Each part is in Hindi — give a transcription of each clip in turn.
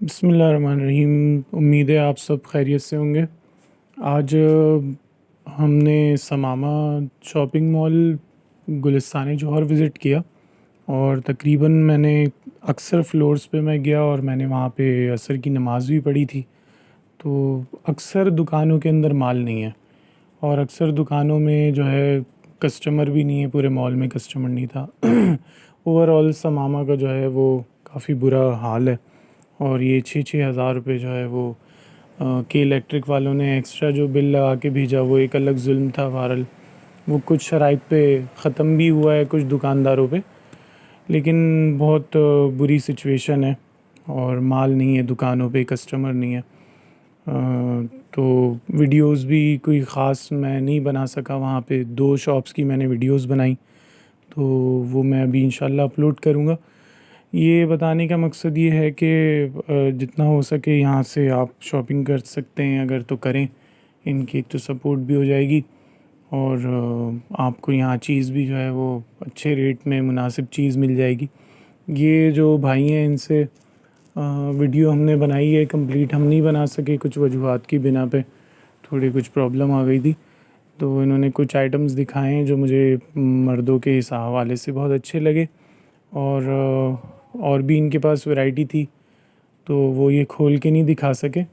बिस्मिल्लाहिर्रहमानिर्रहीम। उम्मीद है आप सब खैरियत से होंगे। आज हमने समामा शॉपिंग मॉल गुलिस्तान जौहर विज़िट किया और तकरीबन मैंने अक्सर फ़्लोर्स पे मैं गया और मैंने वहाँ पे असर की नमाज़ भी पढ़ी थी। तो अक्सर दुकानों के अंदर माल नहीं है और अक्सर दुकानों में जो है कस्टमर भी नहीं है, पूरे मॉल में कस्टमर नहीं था। ओवरऑल समामा का जो है वो काफ़ी बुरा हाल है और ये 6-6 हज़ार रुपये जो है वो के इलेक्ट्रिक वालों ने एक्स्ट्रा जो बिल लगा के भेजा वो एक अलग जुल्म था। बहरहाल वो कुछ शराइत पे ख़त्म भी हुआ है कुछ दुकानदारों पे, लेकिन बहुत बुरी सिचुएशन है और माल नहीं है दुकानों पे, कस्टमर नहीं है। तो वीडियोस भी कोई ख़ास मैं नहीं बना सका वहाँ पे। 2 शॉप्स की मैंने वीडियोस बनाई, तो वो मैं अभी इंशाल्लाह अपलोड करूँगा। ये बताने का मकसद ये है कि जितना हो सके यहाँ से आप शॉपिंग कर सकते हैं, अगर तो करें। इनकी तो सपोर्ट भी हो जाएगी और आपको यहाँ चीज़ भी जो है वो अच्छे रेट में मुनासिब चीज़ मिल जाएगी। ये जो भाई हैं इनसे वीडियो हमने बनाई है, कंप्लीट हम नहीं बना सके कुछ वजूहात की बिना पे, थोड़ी कुछ प्रॉब्लम आ गई थी। तो इन्होंने कुछ आइटम्स दिखाए हैं जो मुझे मर्दों के इस हवाले से बहुत अच्छे लगे और भी इनके पास वैरायटी थी, तो वो ये खोल के नहीं दिखा सके।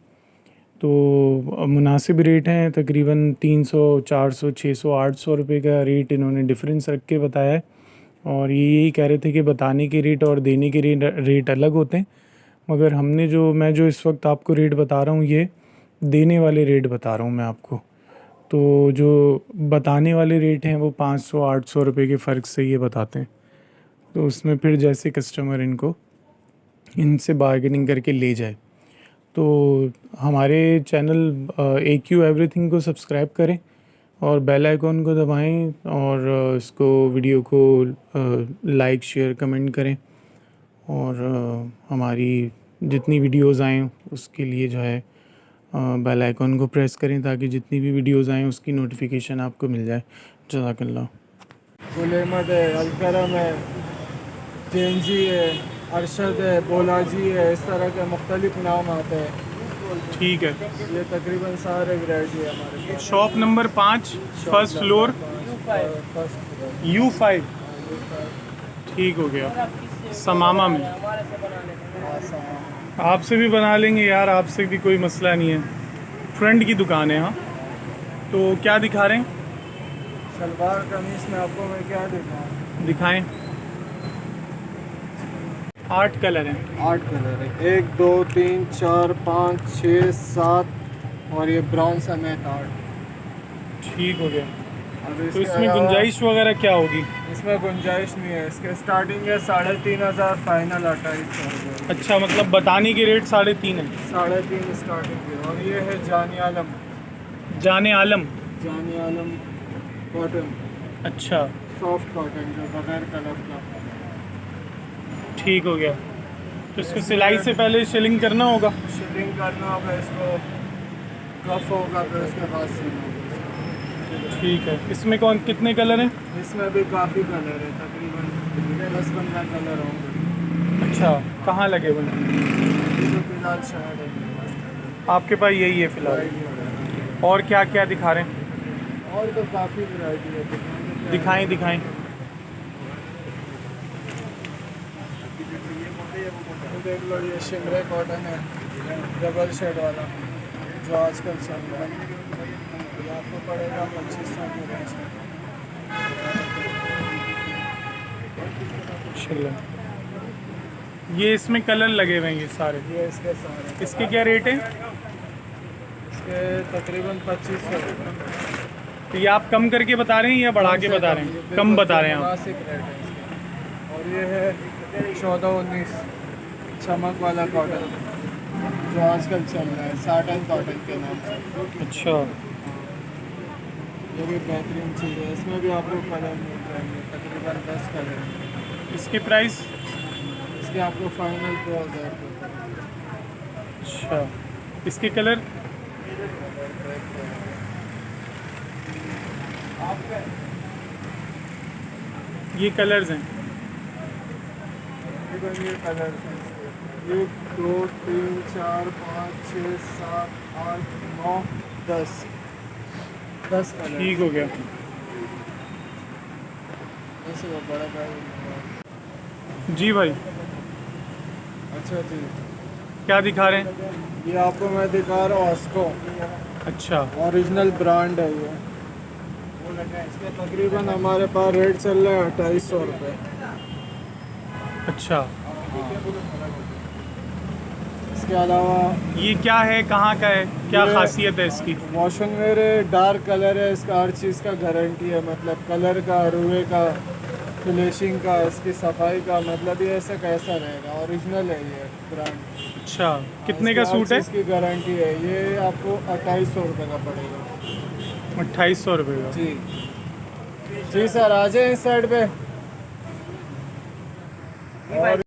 तो मुनासिब रेट हैं, तकरीबन 300, 400, 600, 800 रुपये का रेट इन्होंने डिफरेंस रख के बताया है। और ये यही कह रहे थे कि बताने के रेट और देने के रेट अलग होते हैं, मगर मैं जो इस वक्त आपको रेट बता रहा हूँ ये देने वाले रेट बता रहा हूँ मैं आपको। तो जो बताने वाले रेट हैं वो 500-800 रुपये के फ़र्क से ये बताते हैं। तो उसमें फिर जैसे कस्टमर इनसे बार्गेनिंग करके ले जाए। तो हमारे चैनल AQ एवरीथिंग को सब्सक्राइब करें और बेल आइकॉन को दबाएं और इसको वीडियो को लाइक शेयर कमेंट करें और हमारी जितनी वीडियोस आएँ उसके लिए जो है बेल आइकॉन को प्रेस करें ताकि जितनी भी वीडियोस आएँ उसकी नोटिफिकेशन आपको मिल जाए। जज़ाकल्लाह। गुल अहमद है, अलकरम है, जेंजी है, अरशद है, बोलाजी है, इस तरह के मुख्तलिफ नाम आते हैं। ठीक है। ये तकरीबन सारे वैरायटी है हमारे पास। Shop number 5, first floor, first U5। ठीक हो गया, समामा में। आपसे भी बना लेंगे यार, आपसे भी कोई मसला नहीं है। फ्रंट की दुकान है। हाँ, तो क्या दिखा रहे हैं? शलवार कमीज में आपको मैं क्या दिखाऊँ? दिखाएं। 8 कलर हैं। 8 कलर है, 1 2 3 4 5 6 7 और ये ब्राउन समेत 8। ठीक हो गया। अब तो इसके इसमें अलावा गुंजाइश वगैरह क्या होगी? इसमें गुंजाइश नहीं है, इसके स्टार्टिंग है 3,500, फाइनल 2,800 रुपये। अच्छा, मतलब बताने के रेट 3.5 है। 3.5 स्टार्टिंग है। और ये है जानी आलम, जाने आलम। जानी आलम कॉटन, अच्छा, सॉफ्ट कॉटन जो बगैर कलर का। ठीक हो गया। तो इसको सिलाई से पहले शिलिंग करना होगा? शिपिंग करना होगा, इसको कफ होगा, फिर उसके बाद सीना होगा। ठीक है। इसमें कितने कलर हैं? इसमें भी काफ़ी कलर है, तकरीबन 10-15 कलर होंगे। अच्छा, कहाँ लगे हुए हैं? ये तो फिलहाल शायद है, आपके पास यही है फ़िलहाल? और क्या क्या दिखा रहे हैं? और तो काफ़ी वैरायटी है। दिखाएं दिखाएं। देख लो, ये शिमरे कॉटन है, डबल शेड वाला, जो आजकल चल रहा है। ये आपको पड़ेगा 2500 की रेंज में। ये इसमें कलर लगे हुए हैं ये सारे। ये इसके सारे, इसके क्या रेट हैं? इसके तकरीबन 2500 रुपये। तो ये आप कम करके बता रहे हैं या बढ़ा के बता रहे हैं? कम बता रहे हैं आप। मुनासिब रेट है इसका। और ये है 14-19 चमक वाला कॉटन, जो आजकल चल रहा है साटन कॉटन के नाम से। अच्छा, ये भी बेहतरीन चीज़ है। इसमें भी आपको कलर मिल जाएंगे, तकरीबन 10 कलर हैं। इसकी प्राइस? इसके आपको फाइनल 2,000 रुपये। अच्छा, इसके कलर? ये कलर्स हैं। ये कलर हैं इसके। ये 2 3 4 5 6 7 8 9 10 10 कलर। ठीक हो गया। ऐसे वो बड़ा बैग। जी भाई, अच्छा जी, क्या दिखा रहे हैं? ये आपको मैं दिखा रहा हूँ ऑस्को, अच्छा, ओरिजिनल ब्रांड है ये। इसके तकरीबन हमारे पास रेट चल रहा है 2800 रुपये। अच्छा। इसके अलावा ये क्या है, कहाँ का है, क्या ये खासियत है इसकी? वॉशन वेयर है, डार्क कलर है, इसका हर चीज़ का गारंटी है, मतलब कलर का, रुए का, फिनिशिंग का, इसकी सफाई का, मतलब ये ऐसा कैसा रहेगा, ओरिजिनल है ये ब्रांड। अच्छा, कितने इसकी का हर सूट है? चीज़ की गारंटी है। ये आपको 2800 रुपये का पड़ेगा। 2800 रुपये का। जी जी सर, आ जाए इस साइड पे। और